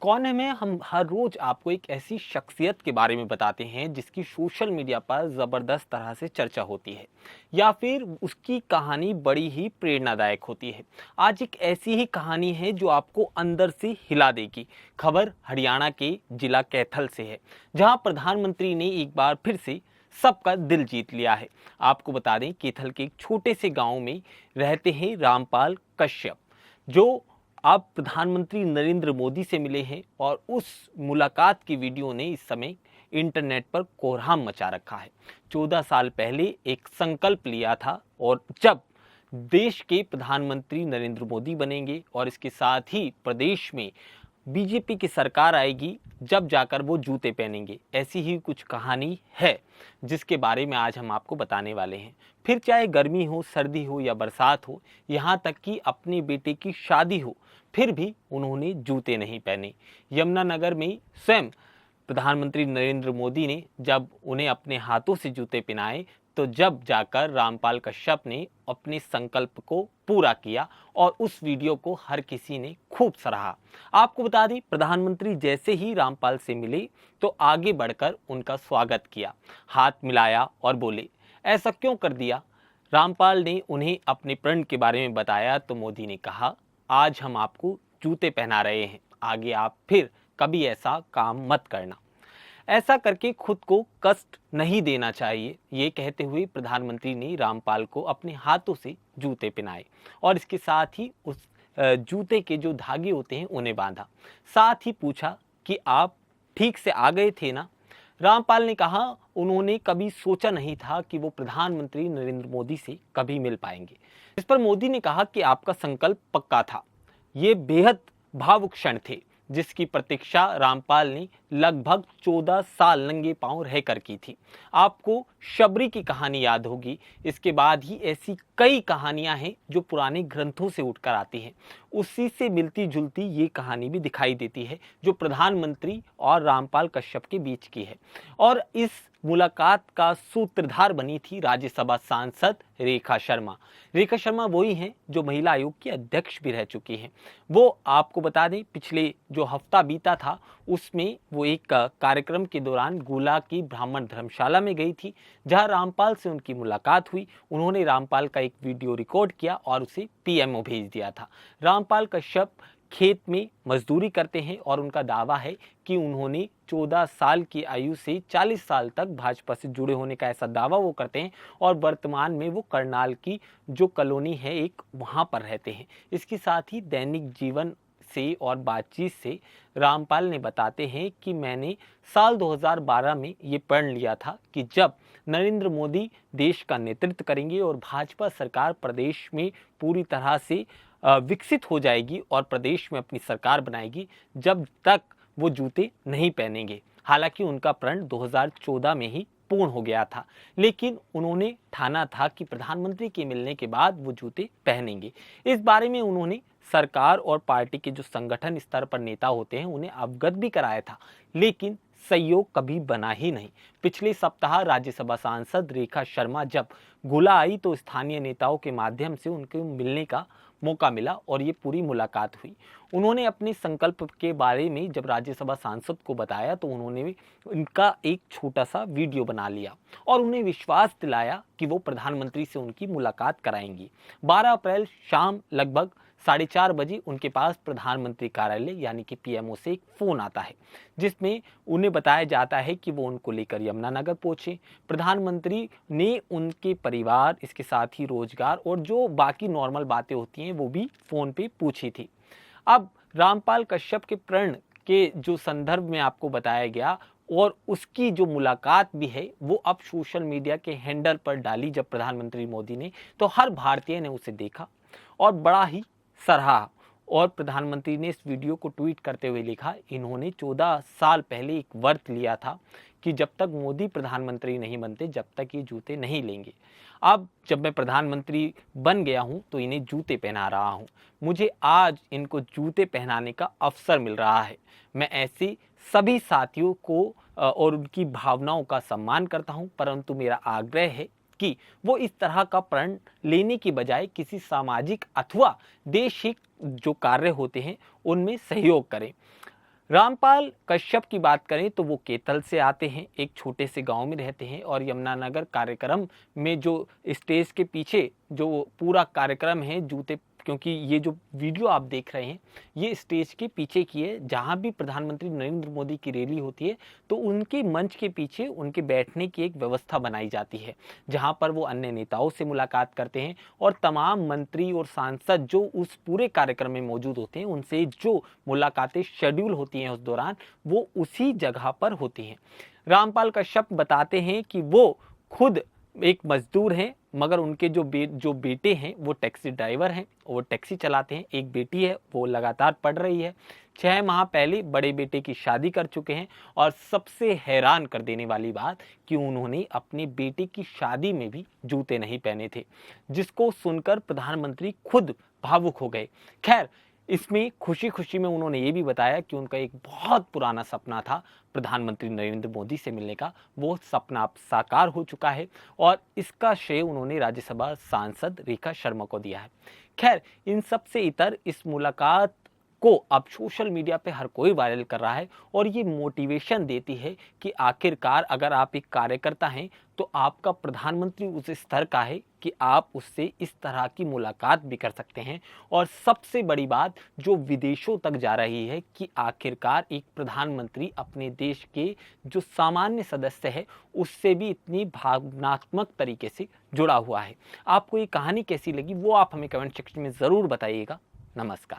कौन है मैं हम हर रोज आपको एक ऐसी शख्सियत के बारे में बताते हैं जिसकी सोशल मीडिया पर जबरदस्त तरह से चर्चा होती है या फिर उसकी कहानी बड़ी ही प्रेरणादायक होती है। आज एक ऐसी ही कहानी है जो आपको अंदर से हिला देगी। खबर हरियाणा के जिला कैथल से है, जहां प्रधानमंत्री ने एक बार फिर से सबका दिल जीत लिया है। आपको बता दें, कैथल के एक छोटे से गांव में रहते हैं रामपाल कश्यप, जो आप प्रधानमंत्री नरेंद्र मोदी से मिले हैं और उस मुलाकात की वीडियो ने इस समय इंटरनेट पर कोहराम मचा रखा है। 14 साल पहले एक संकल्प लिया था और जब देश के प्रधानमंत्री नरेंद्र मोदी बनेंगे और इसके साथ ही प्रदेश में बीजेपी की सरकार आएगी, जब जाकर वो जूते पहनेंगे। ऐसी ही कुछ कहानी है जिसके बारे में आज हम आपको बताने वाले हैं। फिर चाहे गर्मी हो, सर्दी हो या बरसात हो, यहाँ तक कि अपने बेटे की शादी हो, फिर भी उन्होंने जूते नहीं पहने। यमुनानगर में स्वयं प्रधानमंत्री नरेंद्र मोदी ने जब उन्हें अपने हाथों से जूते पहनाए, तो जब जाकर रामपाल कश्यप ने अपने संकल्प को पूरा किया और उस वीडियो को हर किसी ने खूब सराहा। आपको बता दें, प्रधानमंत्री जैसे ही रामपाल से मिले तो आगे बढ़कर उनका स्वागत किया, हाथ मिलाया और बोले, ऐसा क्यों कर दिया। रामपाल ने उन्हें अपने प्रण के बारे में बताया तो मोदी ने कहा, आज हम आपको जूते पहना रहे हैं, आगे आप फिर कभी ऐसा काम मत करना। ऐसा करके खुद को कष्ट नहीं देना चाहिए, ये कहते हुए प्रधानमंत्री ने रामपाल को अपने हाथों से जूते पहनाए और इसके साथ ही उस जूते के जो धागे होते हैं उन्हें बांधा। साथ ही पूछा कि आप ठीक से आ गए थे ना। रामपाल ने कहा उन्होंने कभी सोचा नहीं था कि वो प्रधानमंत्री नरेंद्र मोदी से कभी मिल पाएंगे। इस पर मोदी ने कहा कि आपका संकल्प पक्का था, ये बेहद भावुक क्षण थे जिसकी प्रतीक्षा रामपाल ने लगभग 14 साल नंगे पांव रहकर की थी। आपको शबरी की कहानी याद होगी। इसके बाद ही ऐसी कई कहानियां हैं जो पुराने ग्रंथों से उठकर आती हैं। उसी से मिलती जुलती ये कहानी भी दिखाई देती है जो प्रधानमंत्री और रामपाल कश्यप के बीच की है। और इस मुलाकात का सूत्रधार बनी थी राज्यसभा सांसद रेखा शर्मा। रेखा शर्मा वही हैं जो महिला आयोग की अध्यक्ष भी रह चुकी हैं। वो आपको बता दें, पिछले जो हफ्ता बीता था उसमें वो एक कार्यक्रम के दौरान गोला की ब्राह्मण धर्मशाला में गई थी, जहां रामपाल से उनकी मुलाकात हुई। उन्होंने रामपाल का एक वीडियो रिकॉर्ड किया और उसे पीएमओ भेज दिया था। रामपाल कश्यप खेत में मजदूरी करते हैं और उनका दावा है कि उन्होंने 14 साल की आयु से 40 साल तक भाजपा से जुड़े होने का ऐसा दावा वो करते हैं और वर्तमान में वो करनाल की जो कॉलोनी है एक, वहां पर रहते हैं। इसके साथ ही दैनिक जीवन से और बातचीत से रामपाल ने बताते हैं कि मैंने साल 2012 में ये प्रण लिया था कि जब नरेंद्र मोदी देश का नेतृत्व करेंगे और भाजपा सरकार प्रदेश में पूरी तरह से विकसित हो जाएगी और प्रदेश में अपनी सरकार बनाएगी, जब तक वो जूते नहीं पहनेंगे। हालांकि उनका प्रण 2014 में ही पूर्ण हो गया था, लेकिन उन्होंने ठाना था कि प्रधानमंत्री के मिलने के बाद वो जूते पहनेंगे। इस बारे में उन्होंने सरकार और पार्टी के जो संगठन स्तर पर नेता होते हैं उन्हें अवगत भी कराया था, लेकिन सहयोग कभी बना ही नहीं। पिछले सप्ताह राज्यसभा सांसद रेखा शर्मा जब गोला आई तो स्थानीय नेताओं के माध्यम से उनके मिलने का मौका मिला और ये पूरी मुलाकात हुई। उन्होंने अपने संकल्प के बारे में जब राज्यसभा सांसद को बताया तो उन्होंने इनका एक छोटा सा वीडियो बना लिया और उन्हें विश्वास दिलाया कि वो प्रधानमंत्री से उनकी मुलाकात कराएंगी। 12 अप्रैल शाम लगभग 4:30 बजे उनके पास प्रधानमंत्री कार्यालय यानी कि पीएमओ से एक फोन आता है, जिसमें उन्हें बताया जाता है कि वो उनको लेकर यमुनानगर पहुंचे। प्रधानमंत्री ने उनके परिवार, इसके साथ ही रोजगार और जो बाकी नॉर्मल बातें होती हैं वो भी फोन पे पूछी थी। अब रामपाल कश्यप के प्रण के जो संदर्भ में आपको बताया गया और उसकी जो मुलाकात भी है वो अब सोशल मीडिया के हैंडल पर डाली जब प्रधानमंत्री मोदी ने, तो हर भारतीय ने उसे देखा और बड़ा ही सराहा। और प्रधानमंत्री ने इस वीडियो को ट्वीट करते हुए लिखा, इन्होंने 14 साल पहले एक व्रत लिया था कि जब तक मोदी प्रधानमंत्री नहीं बनते जब तक ये जूते नहीं लेंगे। अब जब मैं प्रधानमंत्री बन गया हूं तो इन्हें जूते पहना रहा हूं। मुझे आज इनको जूते पहनाने का अवसर मिल रहा है। मैं ऐसे सभी साथियों को और उनकी भावनाओं का सम्मान करता हूं, परंतु मेरा आग्रह है कि वो इस तरह का प्रण लेने की बजाय किसी सामाजिक अथवा देश हित जो कार्य होते हैं उनमें सहयोग करें। रामपाल कश्यप की बात करें तो वो केतल से आते हैं, एक छोटे से गांव में रहते हैं और यमुनानगर कार्यक्रम में जो स्टेज के पीछे जो पूरा कार्यक्रम है जूते, क्योंकि ये जो वीडियो आप देख रहे हैं ये स्टेज के पीछे की है, जहां भी प्रधानमंत्री नरेंद्र मोदी की रैली होती है तो उनके मंच के पीछे उनके बैठने की एक व्यवस्था बनाई जाती है, जहां पर वो अन्य नेताओं से मुलाकात करते हैं और तमाम मंत्री और सांसद जो उस पूरे कार्यक्रम में मौजूद होते हैं उनसे जो मुलाकातें शेड्यूल होती हैं उस दौरान वो उसी जगह पर होती हैं। रामपाल कश्यप बताते हैं कि वो खुद एक मजदूर हैं, मगर उनके जो बेटे हैं वो टैक्सी ड्राइवर हैं, वो टैक्सी चलाते हैं। एक बेटी है वो लगातार पढ़ रही है, 6 माह पहले बड़े बेटे की शादी कर चुके हैं। और सबसे हैरान कर देने वाली बात कि उन्होंने अपने बेटे की शादी में भी जूते नहीं पहने थे, जिसको सुनकर प्रधानमंत्री खुद भावुक हो गए। खैर, इसमें खुशी खुशी में उन्होंने ये भी बताया कि उनका एक बहुत पुराना सपना था प्रधानमंत्री नरेंद्र मोदी से मिलने का, वो सपना अब साकार हो चुका है और इसका श्रेय उन्होंने राज्यसभा सांसद रेखा शर्मा को दिया है। खैर, इन सब से इतर इस मुलाकात को अब सोशल मीडिया पे हर कोई वायरल कर रहा है और ये मोटिवेशन देती है कि आखिरकार अगर आप एक कार्यकर्ता हैं तो आपका प्रधानमंत्री उस स्तर का है कि आप उससे इस तरह की मुलाकात भी कर सकते हैं। और सबसे बड़ी बात जो विदेशों तक जा रही है कि आखिरकार एक प्रधानमंत्री अपने देश के जो सामान्य सदस्य है उससे भी इतनी भावनात्मक तरीके से जुड़ा हुआ है। आपको ये कहानी कैसी लगी वो आप हमें कमेंट सेक्शन में ज़रूर बताइएगा। नमस्कार।